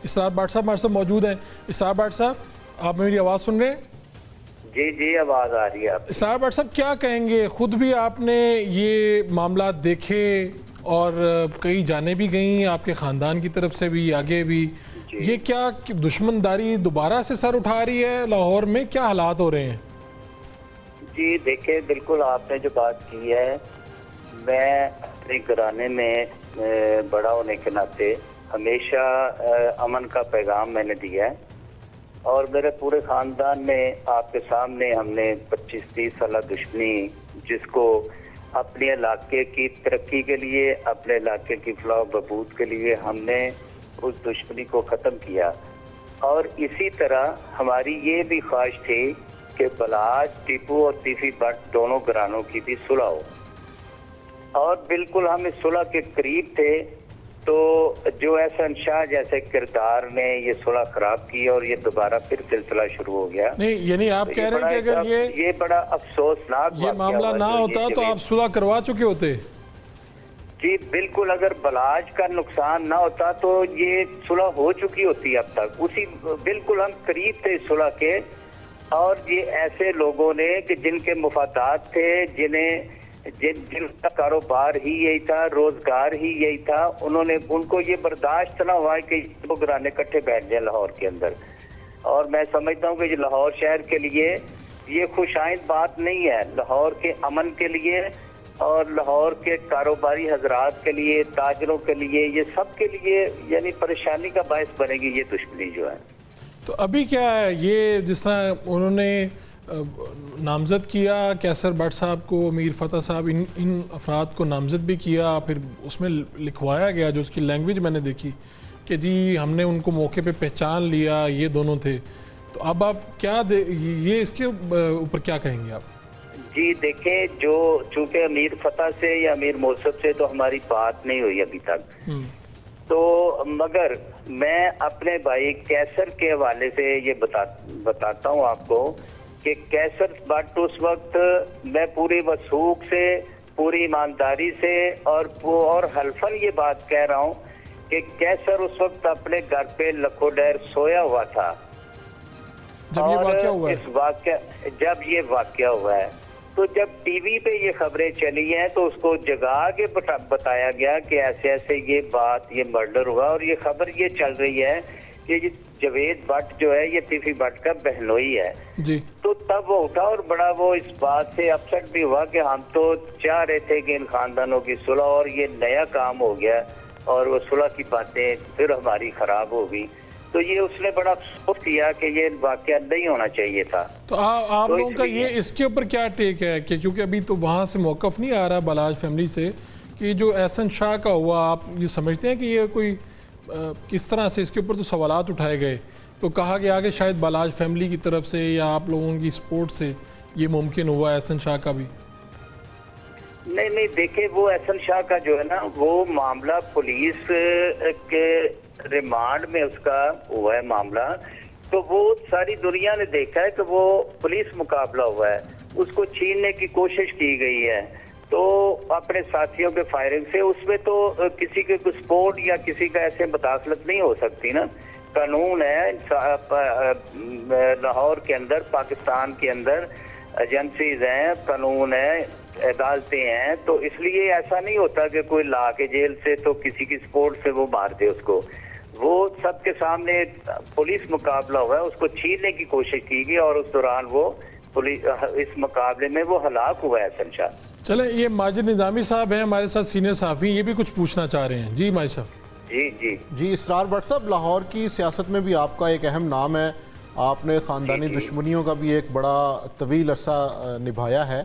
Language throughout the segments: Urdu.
اسرار بٹ صاحب ہمارے ساتھ موجود ہیں۔ اسرار بٹ صاحب آپ میری آواز سن رہے ہیں؟ جی جی آواز آ رہی ہے آپ کی۔ اسرار بٹ صاحب کیا کہیں گے، خود بھی آپ نے یہ معاملات دیکھے اور کئی جانیں بھی گئیں آپ کے خاندان کی طرف سے بھی آگے بھی، یہ کیا دشمن داری دوبارہ سے سر اٹھا رہی ہے لاہور میں؟ کیا حالات ہو رہے ہیں؟ جی دیکھیں، بالکل آپ نے جو بات کی ہے، میں اپنے گھرانے میں بڑا ہونے کے ناطے ہمیشہ امن کا پیغام میں نے دیا ہے، اور میرے پورے خاندان میں آپ کے سامنے ہم نے 25-30 سالہ دشمنی، جس کو اپنے علاقے کی ترقی کے لیے، اپنے علاقے کی فلاح و بہبود کے لیے ہم نے اس دشمنی کو ختم کیا، اور اسی طرح ہماری یہ بھی خواہش تھی کہ بلاج ٹیپو اور تیفی بٹ دونوں گھرانوں کی بھی صلح ہو، اور بالکل ہم اس صلح کے قریب تھے، تو جو احسن شاہ جیسے کردار نے یہ صلح خراب کی اور یہ دوبارہ پھر سلسلہ شروع ہو گیا۔ نہیں یعنی آپ کہہ رہے ہیں کہ اگر یہ بڑا افسوسناک یہ معاملہ نہ ہوتا تو آپ صلح کروا چکے ہوتے؟ جی بالکل، اگر بلاج کا نقصان نہ ہوتا تو یہ صلح ہو چکی ہوتی اب تک، اسی بالکل ہم قریب تھے اس صلح کے، اور یہ ایسے لوگوں نے کہ جن کے مفادات تھے، جن کا کاروبار ہی یہی تھا، روزگار ہی یہی تھا، ان کو یہ برداشت نہ ہوا کہ وہ گھرانے اکٹھے بیٹھ جائیں لاہور کے اندر، اور میں سمجھتا ہوں کہ یہ لاہور شہر کے لیے یہ خوش آئند بات نہیں ہے، لاہور کے امن کے لیے اور لاہور کے کاروباری حضرات کے لیے، تاجروں کے لیے، یہ سب کے لیے یعنی پریشانی کا باعث بنے گی یہ دشمنی جو ہے۔ تو ابھی کیا ہے، یہ جس طرح انہوں نے نامزد کیا کیسر بٹ صاحب کو، امیر فتح صاحب، ان افراد کو نامزد بھی کیا، پھر اس میں لکھوایا گیا جو اس کی لینگویج میں نے دیکھی کہ جی ہم نے ان کو موقع پہ پہچان لیا، یہ دونوں تھے، تو اب آپ کیا یہ اس کے اوپر کیا کہیں گے آپ؟ جی دیکھیں، چونکہ امیر فتح سے یا امیر موصف سے تو ہماری بات نہیں ہوئی ابھی تک، تو مگر میں اپنے بھائی کیسر کے حوالے سے یہ بتاتا ہوں آپ کو کہ کیسر بٹ اس وقت میں پوری وثوق سے، پوری ایمانداری سے اور حلفاً یہ بات کہہ رہا ہوں کہ کیسر اس وقت اپنے گھر پہ لکھو ڈیر سویا ہوا تھا جب یہ واقعہ ہوا ہے، تو جب ٹی وی پہ یہ خبریں چلی ہیں تو اس کو جگا کے بتایا گیا کہ ایسے ایسے یہ مرڈر ہوا، اور یہ خبر یہ چل رہی ہے کہ جاوید بٹ جو ہے یہ تیفی بٹ کا بہنوئی ہے جی، تو تب وہ اٹھا اور بڑا وہ اس بات سے اپسٹ بھی ہوا کہ ہم تو چاہ رہے تھے کہ ان خاندانوں کی صلح، اور یہ نیا کام ہو گیا اور وہ صلح کی باتیں پھر ہماری خراب ہو گئی، تو یہ اس نے بڑا افسوس کیا کہ یہ واقعہ نہیں ہونا چاہیے تھا۔ تو آپ لوگوں کا یہ اس کے اوپر کیا ٹیک ہے کہ کیونکہ ابھی تو وہاں سے موقف نہیں آ رہا بلاج فیملی سے کہ جو احسن شاہ کا ہوا، آپ یہ سمجھتے ہیں کہ یہ کوئی کس طرح سے اس کے اوپر تو سوالات اٹھائے گئے، تو کہا گیا کہ شاید بلاج فیملی کی طرف سے یا آپ لوگوں کی سپورٹ سے یہ ممکن ہوا احسن شاہ کا بھی؟ نہیں دیکھیں، وہ احسن شاہ کا جو ہے نا، وہ معاملہ پولیس کے ریمانڈ میں اس کا ہوا ہے معاملہ، تو وہ ساری دنیا نے دیکھا ہے کہ وہ پولیس مقابلہ ہوا ہے، اس کو چھیننے کی کوشش کی گئی ہے، تو اپنے ساتھیوں کے فائرنگ سے اس میں تو کسی کے سپورٹ یا کسی کا ایسے مداخلت نہیں ہو سکتی نا، قانون ہے لاہور کے اندر، پاکستان کے اندر ایجنسیز ہیں، قانون ہے، عدالتیں ہیں، تو اس لیے ایسا نہیں ہوتا کہ کوئی لا کے جیل سے تو کسی کی سپورٹ سے وہ مار دے اس کو، وہ سب کے سامنے پولیس مقابلہ ہوا ہے، اس کو چھیننے کی کوشش کی گئی، اور اس دوران وہ اس مقابلے میں وہ ہلاک ہوا ہے احسن شاہ۔ چلیں، یہ ماجد نظامی صاحب ہیں ہمارے ساتھ سینئر صحافی، یہ بھی کچھ پوچھنا چاہ رہے ہیں۔ جی ماجد صاحب۔ جی اسرار بٹ صاحب، لاہور کی سیاست میں بھی آپ کا ایک اہم نام ہے، آپ نے خاندانی دشمنیوں کا بھی ایک بڑا طویل عرصہ نبھایا ہے،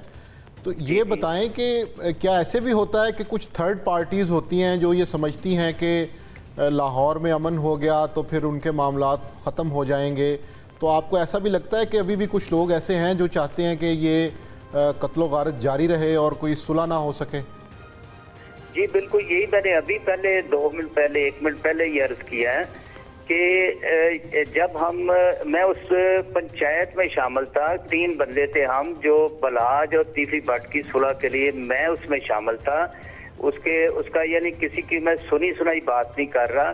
تو یہ بتائیں کہ کیا ایسے بھی ہوتا ہے کہ کچھ تھرڈ پارٹیز ہوتی ہیں جو یہ سمجھتی ہیں کہ لاہور میں امن ہو گیا تو پھر ان کے معاملات ختم ہو جائیں گے، تو آپ کو ایسا بھی لگتا ہے کہ ابھی بھی کچھ لوگ ایسے ہیں جو چاہتے ہیں کہ یہ قتل و غارت جاری رہے اور کوئی صلح نہ ہو سکے؟ جی بالکل، یہی میں نے ابھی پہلے 2 منٹ پہلے 1 منٹ پہلے یہ عرض کیا ہے کہ جب میں اس پنچایت میں شامل تھا، 3 بندے تھے ہم، جو بلاج اور تیفی بٹ کی صلح کے لیے میں اس میں شامل تھا، اس کا یعنی کسی کی میں سنی سنائی بات نہیں کر رہا،